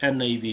NIV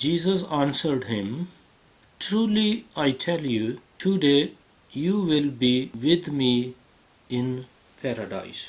Jesus answered him, truly I tell you, today you will be with me in paradise.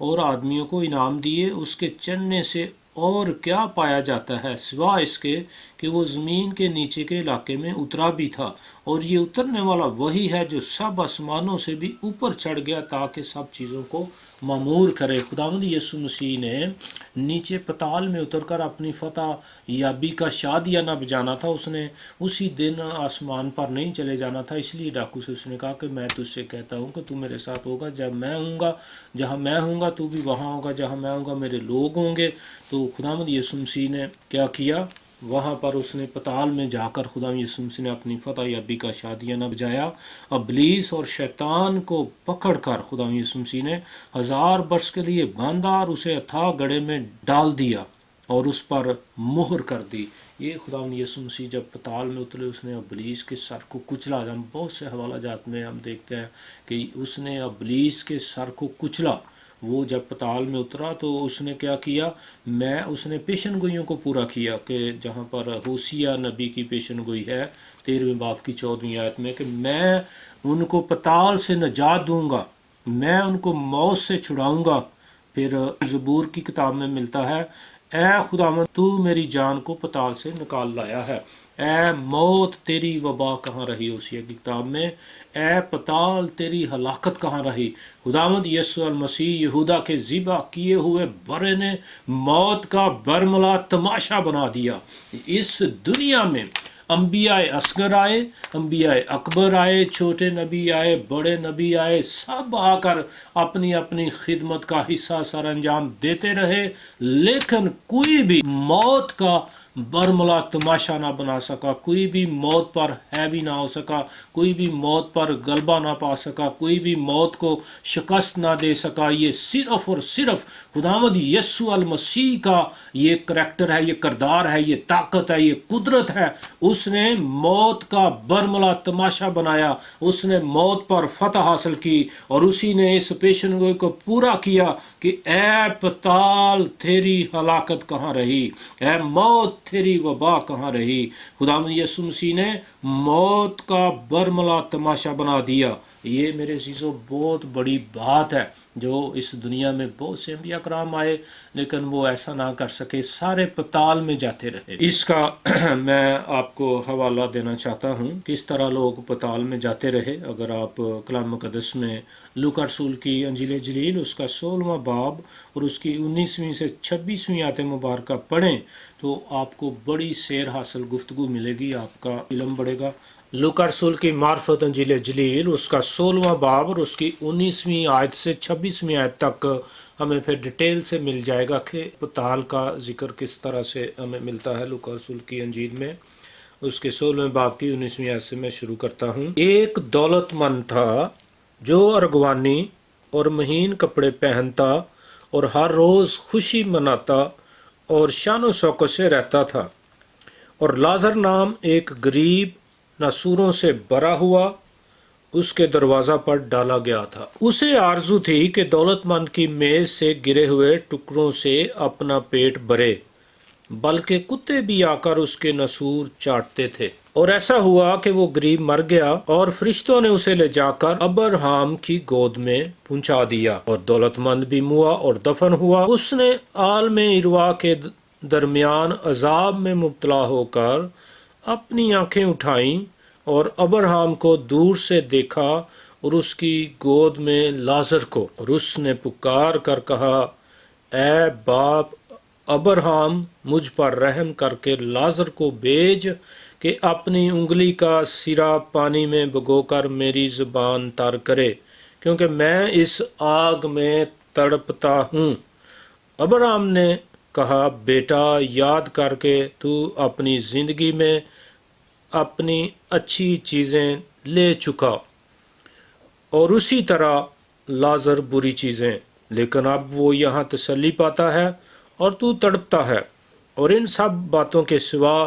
اور آدمیوں کو انعام دیے۔ اس کے چلنے سے اور کیا پایا جاتا ہے سوا اس کے کہ وہ زمین کے نیچے کے علاقے میں اترا بھی تھا، اور یہ اترنے والا وہی ہے جو سب آسمانوں سے بھی اوپر چڑھ گیا تاکہ سب چیزوں کو معمور کرے۔ خداوند یسوع مسیح نے نیچے پتال میں اتر کر اپنی فتح یابی کا شادیانہ بجانا تھا۔ اس نے اسی دن آسمان پر نہیں چلے جانا تھا، اس لیے ڈاکو سے اس نے کہا کہ میں تجھ سے کہتا ہوں کہ تو میرے ساتھ ہوگا، جب میں ہوں گا جہاں میں ہوں گا تو بھی وہاں ہوگا، جہاں میں ہوں گا میرے لوگ ہوں گے۔ تو خداوند یسوع مسیح نے کیا کیا؟ وہاں پر اس نے پتال میں جا کر خداوند یسوع مسیح نے اپنی فتح یابی کا شادیانہ بجایا۔ ابلیس اور شیطان کو پکڑ کر خداوند یسوع مسیح نے 1000 برس کے لیے باندھا اور اسے اتھاہ گڑھے میں ڈال دیا اور اس پر مہر کر دی۔ یہ خداوند یسوع مسیح جب پتال میں اترے اس نے ابلیس کے سر کو کچلا۔ ہم بہت سے حوالہ جات میں ہم دیکھتے ہیں کہ اس نے ابلیس کے سر کو کچلا۔ وہ جب پتال میں اترا تو اس نے کیا کیا؟ اس نے پیشن گوئیوں کو پورا کیا کہ جہاں پر ہوسیہ نبی کی پیشن گوئی ہے 13ویں باب کی 14ویں آیت میں کہ میں ان کو پتال سے نجات دوں گا، میں ان کو موت سے چھڑاؤں گا۔ پھر زبور کی کتاب میں ملتا ہے، اے خداوند تو میری جان کو پتال سے نکال لایا ہے، اے موت تیری وبا کہاں رہی؟ ہوسیہ کی کتاب میں اے پتال تیری ہلاکت کہاں رہی؟ خداوند یسوع المسیح یہودا کے ذبح کیے ہوئے برے نے موت کا برملا تماشا بنا دیا۔ اس دنیا میں انبیاء اصغر آئے، انبیاء اکبر آئے، چھوٹے نبی آئے، بڑے نبی آئے، سب آ کر اپنی اپنی خدمت کا حصہ سر انجام دیتے رہے، لیکن کوئی بھی موت کا برملا تماشا نہ بنا سکا، کوئی بھی موت پر حاوی نہ ہو سکا، کوئی بھی موت پر غلبہ نہ پا سکا، کوئی بھی موت کو شکست نہ دے سکا۔ یہ صرف اور صرف خداوند یسوع المسیح کا یہ کریکٹر ہے، یہ کردار ہے، یہ طاقت ہے، یہ قدرت ہے۔ اس نے موت کا برملا تماشا بنایا، اس نے موت پر فتح حاصل کی، اور اسی نے اس پیشن گوئی کو پورا کیا کہ اے پتال تیری ہلاکت کہاں رہی، اے موت تیری وبا کہاں رہی؟ خداوند یسوع مسیح نے موت کا برملا تماشا بنا دیا۔ یہ میرے عزیزو بہت بڑی بات ہے، جو اس دنیا میں بہت سے انبیاء کرام آئے لیکن وہ ایسا نہ کر سکے، سارے پتال میں جاتے رہے۔ اس کا میں آپ کو حوالہ دینا چاہتا ہوں کس طرح لوگ پتال میں جاتے رہے۔ اگر آپ کلام مقدس میں لوکا رسول کی انجیل جلیل اس کا 16واں باب اور اس کی 19ویں سے 26ویں آیت مبارکہ پڑھیں تو آپ کو بڑی سیر حاصل گفتگو ملے گی، آپ کا علم بڑھے گا۔ لوکا رسول کی معرفت انجیل جلیل اس کا 16واں باب اور اس کی 19ویں آیت سے 26ویں آیت تک ہمیں پھر ڈیٹیل سے مل جائے گا کہ پتال کا ذکر کس طرح سے ہمیں ملتا ہے۔ لوکا رسول کی انجیل میں اس کے 16ویں باب کی 19ویں آیت سے میں شروع کرتا ہوں۔ ایک دولت مند تھا جو ارغوانی اور مہین کپڑے پہنتا اور ہر روز خوشی مناتا اور شان و شوکت سے رہتا تھا، اور لازر نام ایک غریب ناسوروں سے بھرا ہوا اس کے دروازہ پر ڈالا گیا تھا۔ اسے آرزو تھی کہ دولت مند کی میز سے گرے ہوئے ٹکڑوں سے اپنا پیٹ بھرے، بلکہ کتے بھی آ کر اس کے نسور چاٹتے تھے۔ اور ایسا ہوا کہ وہ غریب مر گیا اور فرشتوں نے اسے لے جا کر ابراہم کی گود میں پہنچا دیا، اور دولت مند بھی موا اور دفن ہوا۔ اس نے عالم ارواح کے درمیان عذاب میں مبتلا ہو کر اپنی آنکھیں اٹھائیں اور ابراہم کو دور سے دیکھا اور اس کی گود میں لازر کو، اور اس نے پکار کر کہا، اے باپ ابراہم، مجھ پر رحم کر کے لازر کو بھیج کہ اپنی انگلی کا سرا پانی میں بھگو کر میری زبان تر کرے، کیونکہ میں اس آگ میں تڑپتا ہوں۔ ابراہم نے کہا، بیٹا، یاد کر کے تو اپنی زندگی میں اپنی اچھی چیزیں لے چکا، اور اسی طرح لازر بری چیزیں، لیکن اب وہ یہاں تسلی پاتا ہے اور تو تڑپتا ہے، اور ان سب باتوں کے سوا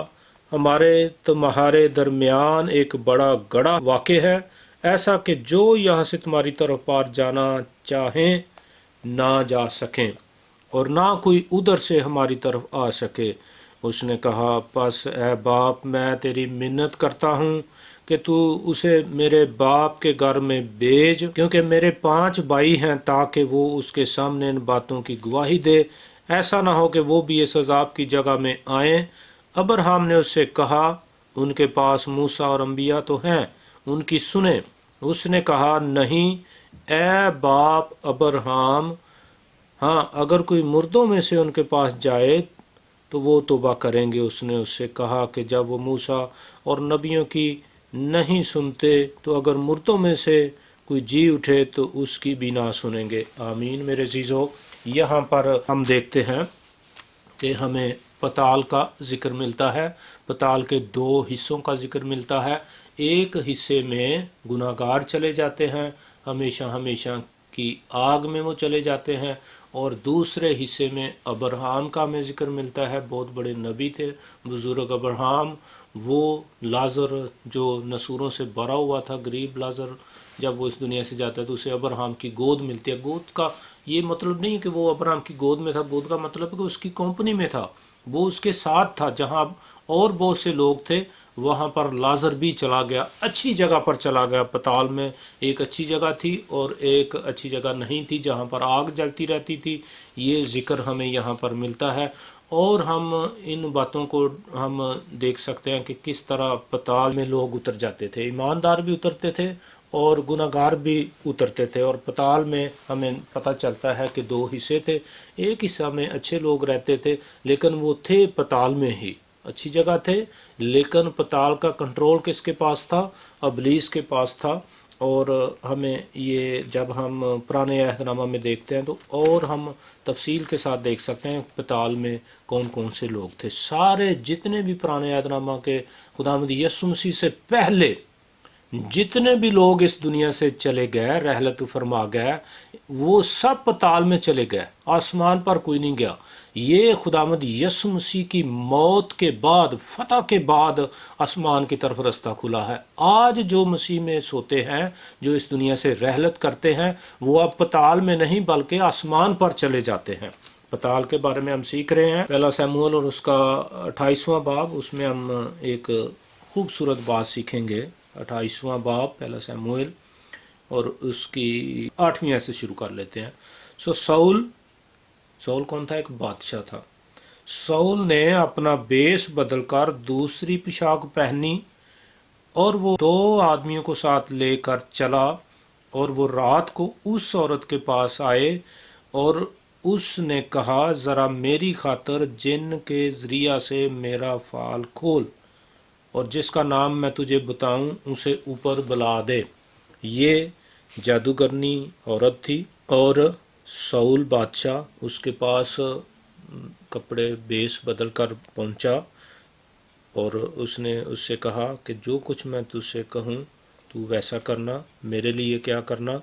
ہمارے تمہارے درمیان ایک بڑا گڑھا واقع ہے، ایسا کہ جو یہاں سے تمہاری طرف پار جانا چاہیں نہ جا سکیں، اور نہ کوئی ادھر سے ہماری طرف آ سکے۔ اس نے کہا، پس اے باپ، میں تیری منت کرتا ہوں کہ تو اسے میرے باپ کے گھر میں بھیج، کیونکہ میرے 5 بھائی ہیں، تاکہ وہ اس کے سامنے ان باتوں کی گواہی دے، ایسا نہ ہو کہ وہ بھی اس عذاب کی جگہ میں آئیں۔ ابراہیم نے اس سے کہا، ان کے پاس موسیٰ اور انبیاء تو ہیں، ان کی سنیں۔ اس نے کہا، نہیں اے باپ ابراہیم، ہاں اگر کوئی مردوں میں سے ان کے پاس جائے تو وہ توبہ کریں گے۔ اس نے اس سے کہا کہ جب وہ موسیٰ اور نبیوں کی نہیں سنتے تو اگر مردوں میں سے کوئی جی اٹھے تو اس کی بھی نہ سنیں گے۔ آمین۔ میرے عزیزو، یہاں پر ہم دیکھتے ہیں کہ ہمیں پتال کا ذکر ملتا ہے، پتال کے 2 حصوں کا ذکر ملتا ہے۔ ایک حصے میں گناہ گار چلے جاتے ہیں، ہمیشہ ہمیشہ کی آگ میں وہ چلے جاتے ہیں، اور دوسرے حصے میں ابراہیم کا ہمیں ذکر ملتا ہے۔ بہت بڑے نبی تھے بزرگ ابراہیم، وہ لازر جو نسوروں سے بھرا ہوا تھا، غریب لازر، جب وہ اس دنیا سے جاتا ہے تو اسے ابراہیم کی گود ملتی ہے۔ گود کا یہ مطلب نہیں کہ وہ ابراہیم کی گود میں تھا، گود کا مطلب ہے کہ اس کی کمپنی میں تھا، وہ اس کے ساتھ تھا۔ جہاں اور بہت سے لوگ تھے وہاں پر لازر بھی چلا گیا، اچھی جگہ پر چلا گیا۔ پتال میں ایک اچھی جگہ تھی اور ایک اچھی جگہ نہیں تھی جہاں پر آگ جلتی رہتی تھی۔ یہ ذکر ہمیں یہاں پر ملتا ہے، اور ہم ان باتوں کو ہم دیکھ سکتے ہیں کہ کس طرح پتال میں لوگ اتر جاتے تھے، ایماندار بھی اترتے تھے اور گناہ گار بھی اترتے تھے۔ اور پتال میں ہمیں پتہ چلتا ہے کہ 2 حصے تھے، ایک حصہ میں اچھے لوگ رہتے تھے لیکن وہ تھے پتال میں ہی، اچھی جگہ تھے، لیکن پتال کا کنٹرول کس کے پاس تھا؟ ابلیس کے پاس تھا۔ اور ہمیں یہ جب ہم پرانے عہد نامہ میں دیکھتے ہیں تو اور ہم تفصیل کے ساتھ دیکھ سکتے ہیں پتال میں کون کون سے لوگ تھے۔ سارے جتنے بھی پرانے عہد نامہ کے خداوند یسوع مسیح سے پہلے جتنے بھی لوگ اس دنیا سے چلے گئے، رحلت فرما گئے، وہ سب پتال میں چلے گئے، آسمان پر کوئی نہیں گیا۔ یہ خداوند یسوع مسیح کی موت کے بعد، فتح کے بعد آسمان کی طرف رستہ کھلا ہے۔ آج جو مسیح میں سوتے ہیں، جو اس دنیا سے رحلت کرتے ہیں، وہ اب پتال میں نہیں بلکہ آسمان پر چلے جاتے ہیں۔ پتال کے بارے میں ہم سیکھ رہے ہیں، پہلا سیموئیل اور اس کا 28واں باب، اس میں ہم ایک خوبصورت بات سیکھیں گے۔ 28واں باب پہلا سیموئیل اور اس کی 8ویں آیت سے شروع کر لیتے ہیں۔ سول کون تھا؟ ایک بادشاہ تھا۔ سول نے اپنا بیس بدل کر دوسری پوشاک پہنی اور وہ 2 آدمیوں کو ساتھ لے کر چلا، اور وہ رات کو اس عورت کے پاس آئے اور اس نے کہا، ذرا میری خاطر جن کے ذریعہ سے میرا فال کھول، اور جس کا نام میں تجھے بتاؤں اسے اوپر بلا دے۔ یہ جادوگرنی عورت تھی، اور سول بادشاہ اس کے پاس کپڑے بیس بدل کر پہنچا، اور اس نے اس سے کہا کہ جو کچھ میں تجھ سے کہوں تو ویسا کرنا، میرے لیے کیا کرنا،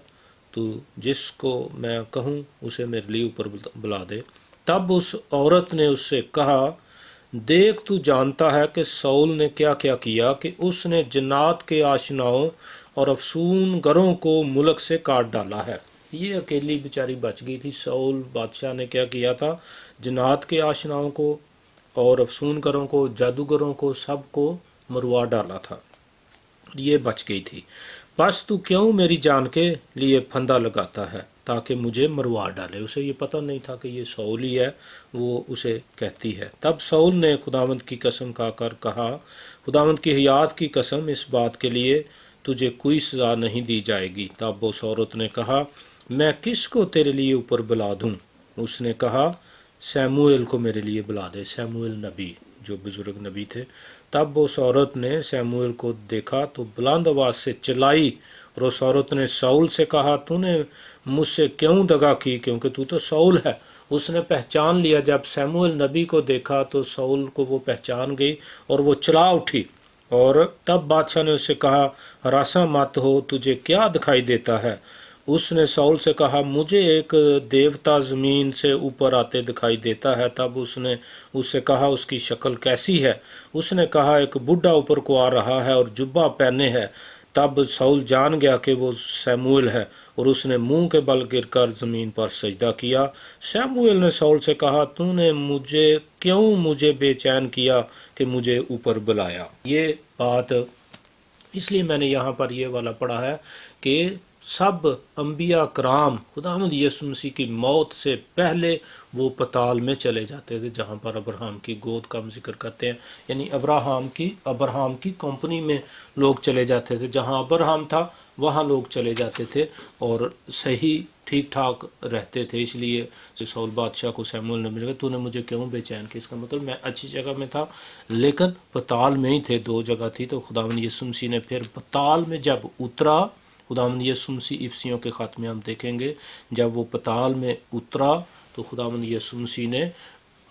تو جس کو میں کہوں اسے میرے لیے اوپر بلا دے۔ تب اس عورت نے اس سے کہا، دیکھ تو جانتا ہے کہ سول نے کیا کیا کیا، کہ اس نے جنات کے آشناؤں اور افسون گروں کو ملک سے کاٹ ڈالا ہے۔ یہ اکیلی بیچاری بچ گئی تھی۔ سول بادشاہ نے کیا کیا تھا؟ جنات کے آشناؤں کو اور افسون گروں کو، جادوگروں کو، سب کو مروا ڈالا تھا، یہ بچ گئی تھی۔ بس تو کیوں میری جان کے لیے پھندا لگاتا ہے تاکہ مجھے مروا ڈالے؟ اسے یہ پتہ نہیں تھا کہ یہ سول ہی ہے، وہ اسے کہتی ہے۔ تب سول نے خداوند کی قسم کھا کر کہا، خداوند کی حیات کی قسم، اس بات کے لیے تجھے کوئی سزا نہیں دی جائے گی۔ تب اس عورت نے کہا، میں کس کو تیرے لیے اوپر بلا دوں؟ اس نے کہا، سیموئیل کو میرے لیے بلا دے، سیموئیل نبی، جو بزرگ نبی تھے۔ تب اس عورت نے سیموئیل کو دیکھا تو بلند آواز سے چلائی، اور اس عورت نے سول سے کہا، تو نے مجھ سے کیوں دغا کی، کیونکہ تو تو سول ہے۔ اس نے پہچان لیا، جب سیموئیل نبی کو دیکھا تو سول کو وہ پہچان گئی اور وہ چلا اٹھی۔ اور تب بادشاہ نے اس سے کہا، ہراساں مت ہو، تجھے کیا دکھائی دیتا ہے؟ اس نے سول سے کہا، مجھے ایک دیوتا زمین سے اوپر آتے دکھائی دیتا ہے۔ تب اس نے اس سے کہا، اس کی شکل کیسی ہے؟ اس نے کہا، ایک بڈھا اوپر کو آ رہا ہے اور جبہ پہنے ہے۔ تب سول جان گیا کہ وہ سیموئیل ہے، اور اس نے منہ کے بل گر کر زمین پر سجدہ کیا۔ سیموئیل نے سول سے کہا، تو نے کیوں مجھے بے چین کیا کہ مجھے اوپر بلایا؟ یہ بات اس لیے میں نے یہاں پر یہ والا پڑھا ہے کہ سب انبیاء کرام خداوند یسوع مسیح کی موت سے پہلے وہ پتال میں چلے جاتے تھے، جہاں پر ابراہم کی گود کا ہم ذکر کرتے ہیں، یعنی ابراہم کی کمپنی میں لوگ چلے جاتے تھے، جہاں ابراہم تھا وہاں لوگ چلے جاتے تھے اور صحیح ٹھیک ٹھاک رہتے تھے۔ اس لیے سول بادشاہ کو سیموئیل نے ملا، تو نے مجھے کیوں بے چین کیا؟ اس کا مطلب میں اچھی جگہ میں تھا لیکن پتال میں ہی تھے، دو جگہ تھی۔ تو خداوند یسوع مسیح نے پھر پتال میں جب اترا، خداوند یسوع مسیح افسیوں کے خط میں ہم دیکھیں گے، جب وہ پتال میں اترا تو خداوند یسوع مسیح نے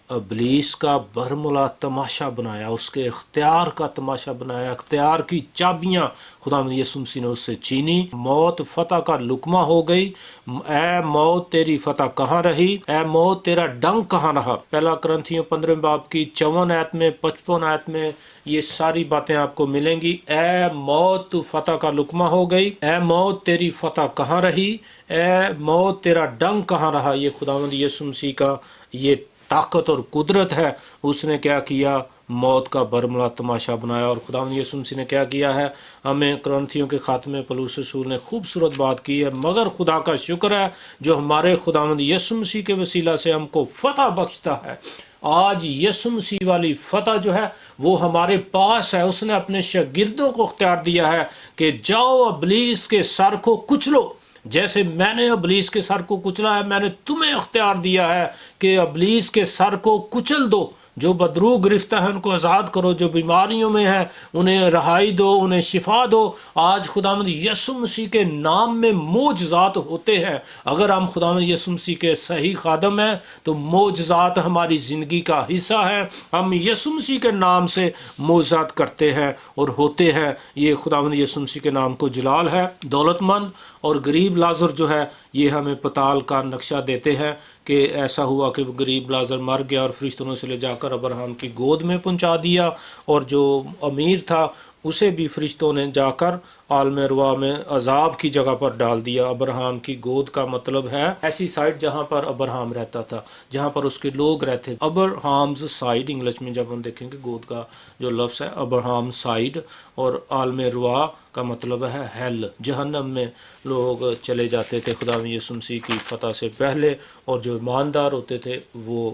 ابلیس کا برملا تماشا بنایا، اس کے اختیار کا تماشا بنایا، اختیار کی چابیاں خداوند یسوع مسیح نے اس سے چھینی۔ موت فتح کا لقمہ ہو گئی۔ اے موت تیری فتح کہاں رہی؟ اے موت تیرا ڈنگ کہاں رہا؟ پہلا کرنتھیوں 15 باب کی 54 آیت میں 55 آیت میں یہ ساری باتیں آپ کو ملیں گی۔ اے موت تو فتح کا لقمہ ہو گئی، اے موت تیری فتح کہاں رہی؟ اے موت تیرا ڈنگ کہاں رہا؟ یہ خداوند یسوع مسیح کا یہ طاقت اور قدرت ہے۔ اس نے کیا کیا؟ موت کا برملا تماشا بنایا۔ اور خداوند یسوع مسیح نے کیا کیا ہے؟ ہمیں کرنتھیوں کے خاتمے میں پولس رسول نے خوبصورت بات کی ہے، مگر خدا کا شکر ہے جو ہمارے خداوند یسوع مسیح کے وسیلہ سے ہم کو فتح بخشتا ہے۔ آج یسوع مسیح والی فتح جو ہے وہ ہمارے پاس ہے۔ اس نے اپنے شاگردوں کو اختیار دیا ہے کہ جاؤ ابلیس کے سر کو کچلو، جیسے میں نے ابلیس کے سر کو کچلا ہے، میں نے تمہیں اختیار دیا ہے کہ ابلیس کے سر کو کچل دو۔ جو بدروح گرفتہ ہے ان کو آزاد کرو، جو بیماریوں میں ہے انہیں رہائی دو، انہیں شفا دو۔ آج خداوند یسوع مسیح کے نام میں معجزات ہوتے ہیں۔ اگر ہم خداوند یسوع مسیح کے صحیح خادم ہیں تو معجزات ہماری زندگی کا حصہ ہے۔ ہم یسوع مسیح کے نام سے معجزات کرتے ہیں اور ہوتے ہیں۔ یہ خداوند یسوع مسیح کے نام کو جلال ہے۔ دولت مند اور غریب لازر جو ہے یہ ہمیں پتال کا نقشہ دیتے ہیں کہ ایسا ہوا کہ وہ غریب لازر مر گیا اور فرشتوں نے اسے لے جا کر ابراہم کی گود میں پہنچا دیا، اور جو امیر تھا اسے بھی فرشتوں نے جا کر عالم ارواح میں عذاب کی جگہ پر ڈال دیا۔ ابراہم کی گود کا مطلب ہے ایسی سائٹ جہاں پر ابراہم رہتا تھا، جہاں پر اس کے لوگ رہتے تھے۔ ابراہمز سائڈ انگلش میں جب ہم دیکھیں گے گود کا جو لفظ ہے ابراہم سائڈ، اور عالم ارواح کا مطلب ہے ہیل، جہنم میں لوگ چلے جاتے تھے خداوند یسوع مسیح کی فتح سے پہلے، اور جو ایماندار ہوتے تھے وہ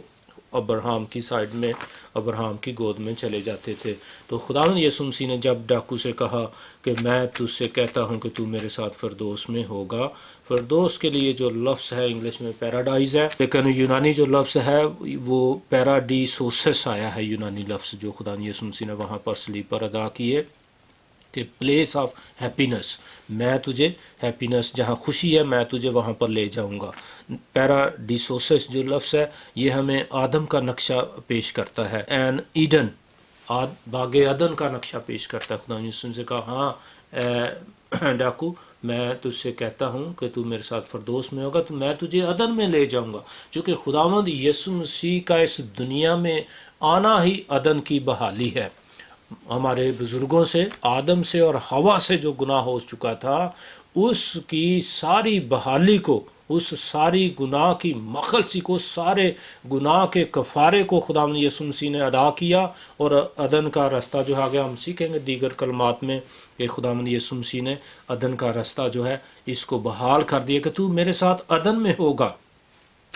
ابراہم کی سائڈ میں، ابراہم کی گود میں چلے جاتے تھے۔ تو خداوند یسوع مسیح نے جب ڈاکو سے کہا کہ میں تجھ سے کہتا ہوں کہ تو میرے ساتھ فردوس میں ہوگا، فردوس کے لیے جو لفظ ہے انگلش میں پیراڈائز ہے، لیکن یونانی جو لفظ ہے وہ پیراڈیسوسس آیا ہے، یونانی لفظ جو خداوند یسوع مسیح نے وہاں پر صلیب پر ادا کیے کہ پلیس آف ہیپینس، میں تجھے ہیپینس جہاں خوشی ہے میں تجھے وہاں پر لے جاؤں گا۔ پیراڈیسوسس جو لفظ ہے یہ ہمیں آدم کا نقشہ پیش کرتا ہے، این ایڈن، باغ عدن کا نقشہ پیش کرتا ہے۔ خدا نے یسوع سے کہا ہاں اے ڈاکو میں تجھ سے کہتا ہوں کہ تو میرے ساتھ فردوس میں ہوگا، تو میں تجھے عدن میں لے جاؤں گا۔ چونکہ خداوند یسوع مسیح کا اس دنیا میں آنا ہی عدن کی بحالی ہے۔ ہمارے بزرگوں سے، آدم سے اور حوا سے جو گناہ ہو چکا تھا، اس کی ساری بحالی کو، اس ساری گناہ کی مخلصی کو، سارے گناہ کے کفارے کو خداوند یسوع مسیح نے ادا کیا، اور عدن کا راستہ جو آگے ہم سیکھیں گے دیگر کلمات میں کہ خداوند یسوع مسیح نے عدن کا راستہ جو ہے اس کو بحال کر دیا کہ تو میرے ساتھ عدن میں ہوگا۔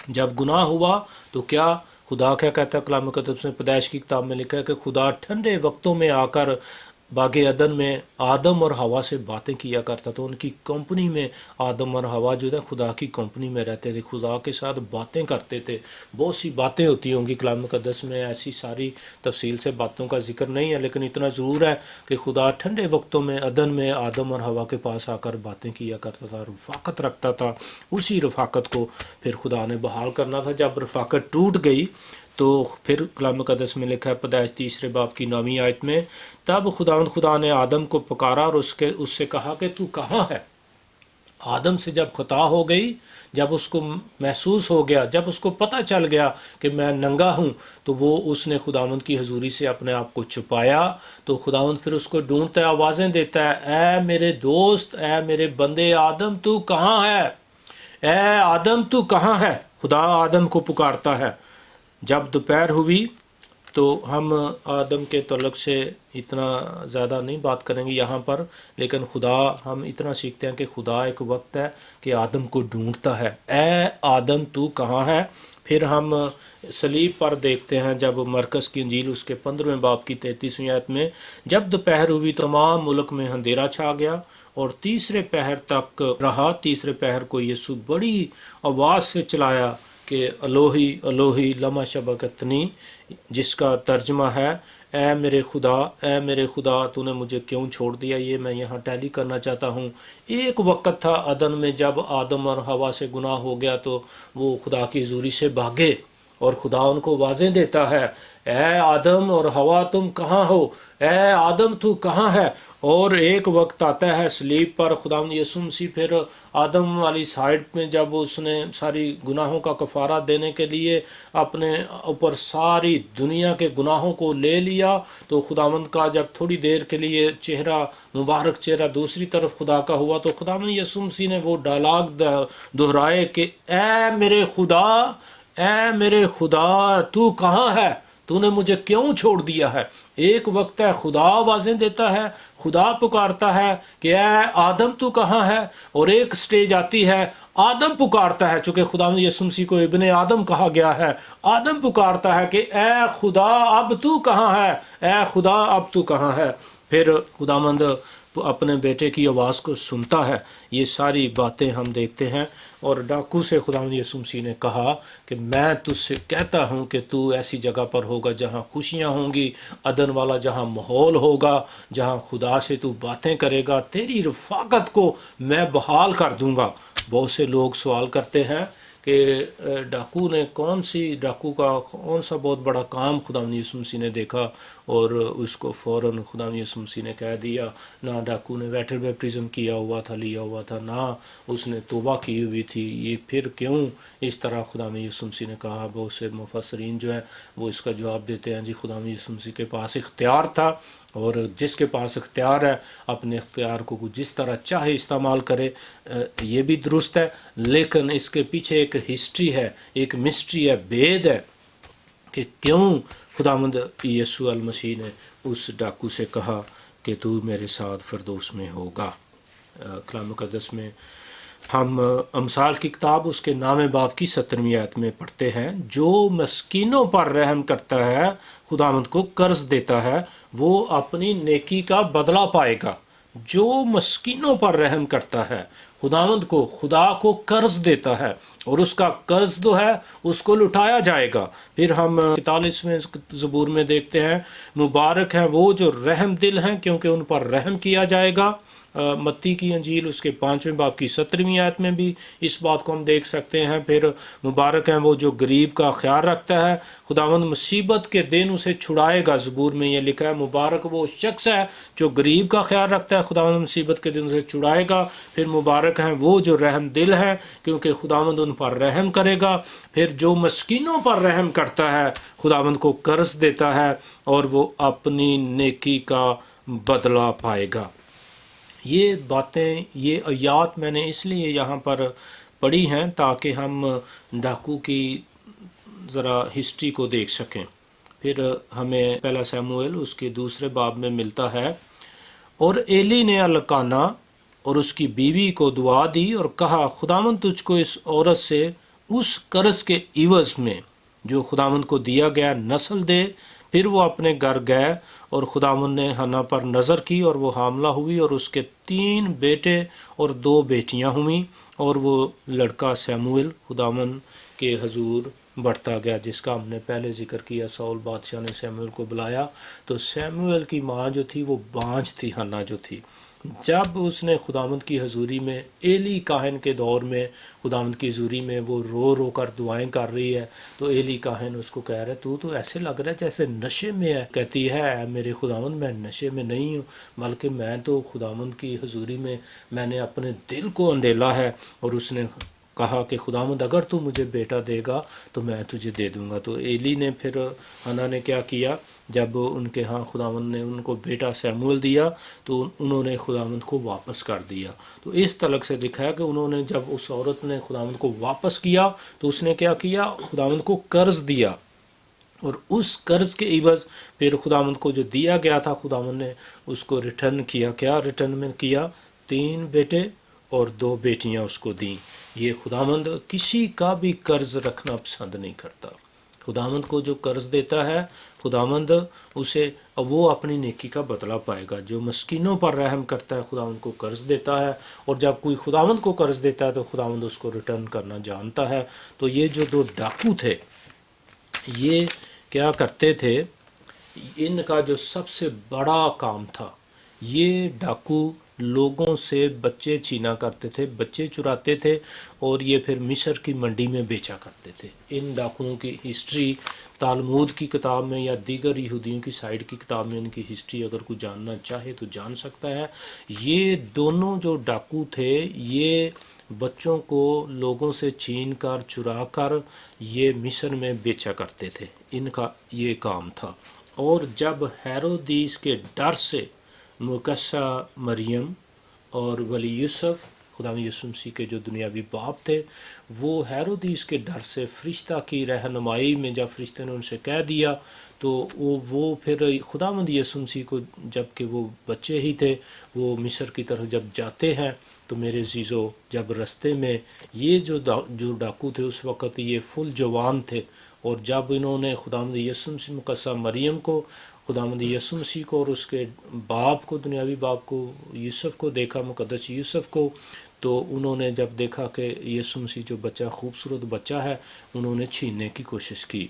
جب گناہ ہوا تو کیا خدا کیا کہتا ہے؟ کلام مقدس میں پیدائش کی کتاب میں لکھا ہے کہ خدا ٹھنڈے وقتوں میں آ کر باغ عدن میں آدم اور حوا سے باتیں کیا کرتا تھا۔ ان کی کمپنی میں آدم اور حوا جو ہے خدا کی کمپنی میں رہتے تھے، خدا کے ساتھ باتیں کرتے تھے۔ بہت سی باتیں ہوتی ہوں گی کلام مقدس میں، ایسی ساری تفصیل سے باتوں کا ذکر نہیں ہے، لیکن اتنا ضرور ہے کہ خدا ٹھنڈے وقتوں میں عدن میں آدم اور حوا کے پاس آ کر باتیں کیا کرتا تھا، رفاقت رکھتا تھا۔ اسی رفاقت کو پھر خدا نے بحال کرنا تھا۔ جب رفاقت ٹوٹ گئی تو پھر کلام مقدس میں لکھا ہے پیدائش 3 باب کی 9 آیت میں، تب خدا نے آدم کو پکارا اور اس سے کہا کہ تو کہاں ہے؟ آدم سے جب خطا ہو گئی، جب اس کو محسوس ہو گیا، جب اس کو پتہ چل گیا کہ میں ننگا ہوں، تو وہ اس نے خداوند کی حضوری سے اپنے آپ کو چھپایا۔ تو خداوند پھر اس کو ڈھونڈتا ہے، آوازیں دیتا ہے، اے میرے دوست، اے میرے بندے آدم تو کہاں ہے؟ اے آدم تو کہاں ہے؟ خدا آدم کو پکارتا ہے۔ جب دوپہر ہوئی تو ہم آدم کے تعلق سے اتنا زیادہ نہیں بات کریں گے یہاں پر، لیکن خدا ہم اتنا سیکھتے ہیں کہ خدا ایک وقت ہے کہ آدم کو ڈھونڈتا ہے، اے آدم تو کہاں ہے؟ پھر ہم صلیب پر دیکھتے ہیں جب مرکز کی انجیل اس کے 15ویں باب کی 33ویں آیت میں، جب دوپہر ہوئی تمام ملک میں اندھیرا چھا گیا اور تیسرے پہر تک رہا۔ تیسرے پہر کو یسوع بڑی آواز سے چلایا کہ الوہی الوہی لما شبقتنی، جس کا ترجمہ ہے اے میرے خدا تو نے مجھے کیوں چھوڑ دیا۔ یہ میں یہاں ٹیلی کرنا چاہتا ہوں، ایک وقت تھا عدن میں جب آدم اور حوا سے گناہ ہو گیا تو وہ خدا کی حضوری سے بھاگے، اور خدا ان کو واضح دیتا ہے اے آدم اور حوا تم کہاں ہو، اے آدم تو کہاں ہے؟ اور ایک وقت آتا ہے صلیب پر خداوند یسوع مسیح پھر آدم والی سائڈ میں جب اس نے ساری گناہوں کا کفارہ دینے کے لیے اپنے اوپر ساری دنیا کے گناہوں کو لے لیا، تو خداوند کا جب تھوڑی دیر کے لیے چہرہ مبارک چہرہ دوسری طرف خدا کا ہوا تو خداوند یسوع مسیح نے وہ ڈائلاگ دہرائے کہ اے میرے خدا تو کہاں ہے؟ تو نے مجھے کیوں چھوڑ دیا ہے؟ ایک وقت ہے خدا آوازیں دیتا ہے، خدا پکارتا ہے کہ اے آدم تو کہاں ہے، اور ایک سٹیج آتی ہے آدم پکارتا ہے، چونکہ خداوند یسوع مسیح کو ابن آدم کہا گیا ہے، آدم پکارتا ہے کہ اے خدا اب تو کہاں ہے، اے خدا اب تو کہاں ہے؟ پھر خداوند اپنے بیٹے کی آواز کو سنتا ہے۔ یہ ساری باتیں ہم دیکھتے ہیں، اور ڈاکو سے خداوند یسوع مسیح نے کہا کہ میں تجھ سے کہتا ہوں کہ تو ایسی جگہ پر ہوگا جہاں خوشیاں ہوں گی، عدن والا جہاں ماحول ہوگا، جہاں خدا سے تو باتیں کرے گا، تیری رفاقت کو میں بحال کر دوں گا۔ بہت سے لوگ سوال کرتے ہیں کہ ڈاکو کا کون سا بہت بڑا کام خداوند یسوع مسیح نے دیکھا اور اس کو فوراً خداوند یسوع مسیح نے کہہ دیا۔ نہ ڈاکو نے واٹر بیپٹزم کیا ہوا تھا، لیا ہوا تھا، نہ اس نے توبہ کی ہوئی تھی، یہ پھر کیوں اس طرح خداوند یسوع مسیح نے کہا؟ بہت سے مفسرین جو ہیں وہ اس کا جواب دیتے ہیں جی خداوند یسوع مسیح کے پاس اختیار تھا، اور جس کے پاس اختیار ہے اپنے اختیار کو جس طرح چاہے استعمال کرے، یہ بھی درست ہے، لیکن اس کے پیچھے ایک ہسٹری ہے، ایک مسٹری ہے، بید ہے کہ کیوں خداوند یسوع المسیح نے اس ڈاکو سے کہا کہ تو میرے ساتھ فردوس میں ہوگا۔ کلام مقدس میں ہم امثال کی کتاب اس کے 9ویں باب کی 17ویں آیت میں پڑھتے ہیں، جو مسکینوں پر رحم کرتا ہے خداوند کو قرض دیتا ہے وہ اپنی نیکی کا بدلہ پائے گا۔ جو مسکینوں پر رحم کرتا ہے خداوند کو، خدا کو قرض دیتا ہے، اور اس کا قرض جو ہے اس کو لٹایا جائے گا۔ پھر ہم 41ویں زبور میں دیکھتے ہیں، مبارک ہیں وہ جو رحم دل ہیں کیونکہ ان پر رحم کیا جائے گا۔ متی کی انجیل اس کے 5ویں باب کی 17ویں آیت میں بھی اس بات کو ہم دیکھ سکتے ہیں۔ پھر مبارک ہیں وہ جو غریب کا خیال رکھتا ہے، خداوند مصیبت کے دن اسے چھڑائے گا۔ زبور میں یہ لکھا ہے مبارک وہ شخص ہے جو غریب کا خیال رکھتا ہے، خداوند مصیبت کے دن اسے چھڑائے گا۔ پھر مبارک ہیں وہ جو رحم دل ہیں کیونکہ خداوند ان پر رحم کرے گا۔ پھر جو مسکینوں پر رحم کرتا ہے خداوند کو قرض دیتا ہے اور وہ اپنی نیکی کا بدلہ پائے گا۔ یہ باتیں، یہ آیات میں نے اس لیے یہاں پر پڑھی ہیں تاکہ ہم ڈاکو کی ذرا ہسٹری کو دیکھ سکیں۔ پھر ہمیں پہلا سیموئیل اس کے 2 باب میں ملتا ہے، اور ایلی نے الکانا اور اس کی بیوی کو دعا دی اور کہا خداوند تجھ کو اس عورت سے اس قرض کے عوض میں جو خداوند کو دیا گیا نسل دے۔ پھر وہ اپنے گھر گئے اور خداوند نے حنا پر نظر کی اور وہ حاملہ ہوئی، اور اس کے 3 بیٹے اور 2 بیٹیاں ہوئیں، اور وہ لڑکا سیموئیل خداوند کے حضور بڑھتا گیا، جس کا ہم نے پہلے ذکر کیا۔ ساؤل بادشاہ نے سیموئیل کو بلایا تو سیموئیل کی ماں جو تھی وہ بانجھ تھی، حنا جو تھی۔ جب اس نے خداوند کی حضوری میں ایلی کاہن کے دور میں خداوند کی حضوری میں وہ رو رو کر دعائیں کر رہی ہے تو ایلی کاہن اس کو کہہ رہا ہے تو ایسے لگ رہا ہے جیسے نشے میں ہے۔ کہتی ہے اے میرے خداوند میں نشے میں نہیں ہوں، بلکہ میں تو خداوند کی حضوری میں نے اپنے دل کو انڈیلا ہے۔ اور اس نے کہا کہ خداوند اگر تو مجھے بیٹا دے گا تو میں تجھے دے دوں گا۔ تو ایلی نے پھر حنا نے کیا کیا، جب ان کے ہاں خداوند نے ان کو بیٹا سیموئیل دیا تو انہوں نے خداوند کو واپس کر دیا۔ تو اس طلق سے لکھا ہے کہ انہوں نے جب اس عورت نے خداوند کو واپس کیا تو اس نے کیا کیا، خداوند کو قرض دیا، اور اس قرض کے عوض پھر خداوند کو جو دیا گیا تھا خداوند نے اس کو ریٹرن کیا. کیا ریٹرن میں کیا؟ 3 بیٹے اور 2 بیٹیاں اس کو دیں. یہ خداوند کسی کا بھی قرض رکھنا پسند نہیں کرتا. خداوند کو جو قرض دیتا ہے خداوند اسے وہ اپنی نیکی کا بدلہ پائے گا. جو مسکینوں پر رحم کرتا ہے خداوند کو قرض دیتا ہے، اور جب کوئی خداوند کو قرض دیتا ہے تو خداوند اس کو ریٹرن کرنا جانتا ہے. تو یہ جو 2 ڈاکو تھے یہ کیا کرتے تھے؟ ان کا جو سب سے بڑا کام تھا، یہ ڈاکو لوگوں سے بچے چھینا کرتے تھے، بچے چراتے تھے اور یہ پھر مصر کی منڈی میں بیچا کرتے تھے. ان ڈاکوؤں کی ہسٹری تالمود کی کتاب میں یا دیگر یہودیوں کی سائٹ کی کتاب میں ان کی ہسٹری اگر کوئی جاننا چاہے تو جان سکتا ہے. یہ دونوں جو ڈاکو تھے یہ بچوں کو لوگوں سے چھین کر چرا کر یہ مصر میں بیچا کرتے تھے. ان کا یہ کام تھا. اور جب ہیرودیس کے ڈر سے مقدسہ مریم اور ولی یوسف خداوند یسوع مسیح کے جو دنیاوی باپ تھے، وہ ہیرودیس کے ڈر سے فرشتہ کی رہنمائی میں جب فرشتے نے ان سے کہہ دیا تو وہ پھر خداوند یسوع مسیح کو، جب کہ وہ بچے ہی تھے، وہ مصر کی طرف جب جاتے ہیں تو میرے عزیزو جب رستے میں یہ جو ڈاکو تھے اس وقت یہ فل جوان تھے، اور جب انہوں نے خداوند یسوع مسیح مقدسہ مریم کو، خداوند یسوع مسیح کو اور اس کے باپ کو، دنیاوی باپ کو، یوسف کو دیکھا، مقدس یوسف کو، تو انہوں نے جب دیکھا کہ یسوع مسیح جو بچہ خوبصورت بچہ ہے، انہوں نے چھیننے کی کوشش کی،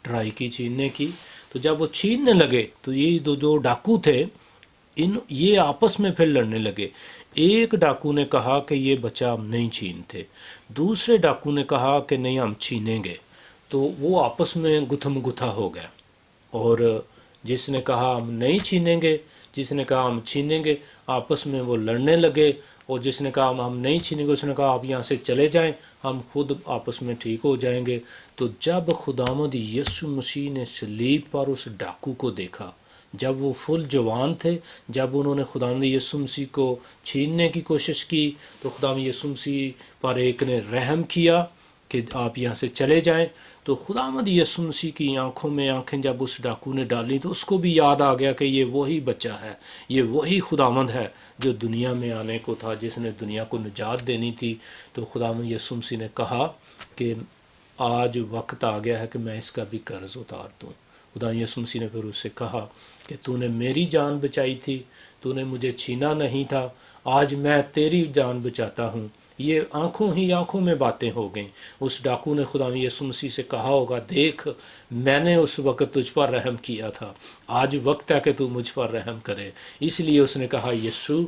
ٹرائی کی چھیننے کی. تو جب وہ چھیننے لگے تو یہ جو ڈاکو تھے یہ آپس میں پھر لڑنے لگے. ایک ڈاکو نے کہا کہ یہ بچہ ہم نہیں چھینتے، دوسرے ڈاکو نے کہا کہ نہیں ہم چھینیں گے. تو وہ آپس میں گتھم گتھا ہو گیا، اور جس نے کہا ہم نہیں چھینیں گے، جس نے کہا ہم چھینیں گے، آپس میں وہ لڑنے لگے. اور جس نے کہا ہم نہیں چھینیں گے اس نے کہا آپ یہاں سے چلے جائیں، ہم خود آپس میں ٹھیک ہو جائیں گے. تو جب خداوند یسوع مسیح نے صلیب پر اس ڈاکو کو دیکھا، جب وہ فل جوان تھے، جب انہوں نے خداوند یسوع مسیح کو چھیننے کی کوشش کی تو خداوند یسوع مسیح پر ایک نے رحم کیا کہ آپ یہاں سے چلے جائیں. تو خداوند یسوع مسیح کی آنکھوں میں آنکھیں جب اس ڈاکو نے ڈالی تو اس کو بھی یاد آ گیا کہ یہ وہی بچہ ہے، یہ وہی خداوند ہے جو دنیا میں آنے کو تھا، جس نے دنیا کو نجات دینی تھی. تو خداوند یسوع مسیح نے کہا کہ آج وقت آ گیا ہے کہ میں اس کا بھی قرض اتار دوں. خدا یسوع مسیح نے پھر اس سے کہا کہ تو نے میری جان بچائی تھی، تو نے مجھے چھینا نہیں تھا، آج میں تیری جان بچاتا ہوں. یہ آنکھوں ہی آنکھوں میں باتیں ہو گئیں. اس ڈاکو نے خدا یسوع مسیح سے کہا ہوگا دیکھ میں نے اس وقت تجھ پر رحم کیا تھا، آج وقت ہے کہ تو مجھ پر رحم کرے. اس لیے اس نے کہا یسوع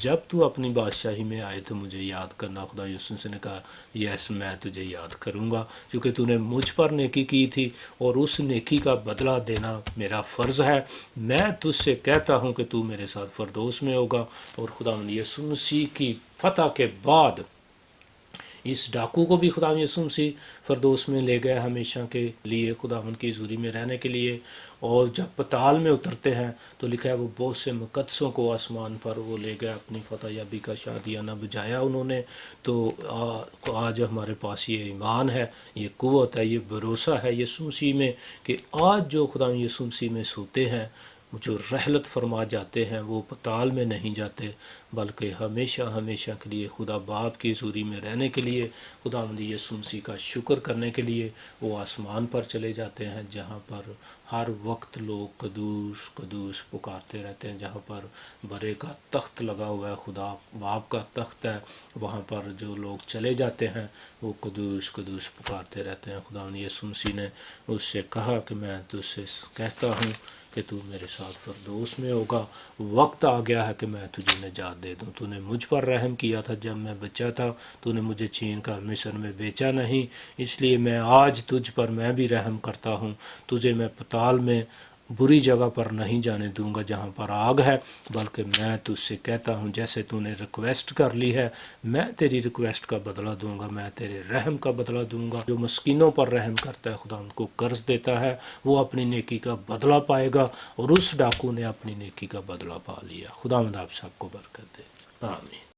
جب تو اپنی بادشاہی میں آئے تو مجھے یاد کرنا. خدا یسوع سے نے کہا یس میں تجھے یاد کروں گا، کیونکہ تو نے مجھ پر نیکی کی تھی اور اس نیکی کا بدلہ دینا میرا فرض ہے. میں تجھ سے کہتا ہوں کہ تو میرے ساتھ فردوس میں ہوگا. اور خدا یسوع مسیح کی فتح کے بعد اس ڈاکو کو بھی خدا یسوع مسیح فردوس میں لے گئے ہمیشہ کے لیے، خداوند کی حضوری میں رہنے کے لیے. اور جب پتال میں اترتے ہیں تو لکھا ہے وہ بہت سے مقدسوں کو آسمان پر وہ لے گئے، اپنی فتح یابی کا شادیانہ بجایا انہوں نے. تو آج ہمارے پاس یہ ایمان ہے، یہ قوت ہے، یہ بھروسہ ہے یسوع مسیح میں کہ آج جو خدا یسوع مسیح میں سوتے ہیں، جو رحلت فرما جاتے ہیں، وہ پتال میں نہیں جاتے بلکہ ہمیشہ ہمیشہ کے لیے خدا باپ کی حضوری میں رہنے کے لیے، خداوند یسوع مسیح کا شکر کرنے کے لیے وہ آسمان پر چلے جاتے ہیں، جہاں پر ہر وقت لوگ قدوس قدوس پکارتے رہتے ہیں، جہاں پر برے کا تخت لگا ہوا ہے، خدا باپ کا تخت ہے، وہاں پر جو لوگ چلے جاتے ہیں وہ قدوس قدوس پکارتے رہتے ہیں. خداوند یسوع مسیح نے اس سے کہا کہ میں تجھ سے کہتا ہوں کہ تو میرے ساتھ فردوس میں ہوگا. وقت آ گیا ہے کہ میں تجھے نجات دے دوں. تو نے مجھ پر رحم کیا تھا جب میں بچہ تھا، تو نے مجھے چھین کر مصر میں بیچا نہیں، اس لیے میں آج تجھ پر میں بھی رحم کرتا ہوں. تجھے میں پتال میں بری جگہ پر نہیں جانے دوں گا جہاں پر آگ ہے، بلکہ میں تجھ سے کہتا ہوں جیسے تو نے ریکویسٹ کر لی ہے میں تیری ریکویسٹ کا بدلہ دوں گا، میں تیرے رحم کا بدلہ دوں گا. جو مسکینوں پر رحم کرتا ہے خدا ان کو قرض دیتا ہے، وہ اپنی نیکی کا بدلہ پائے گا. اور اس ڈاکو نے اپنی نیکی کا بدلہ پا لیا. خداوند آپ سب کو برکت دے. آمین.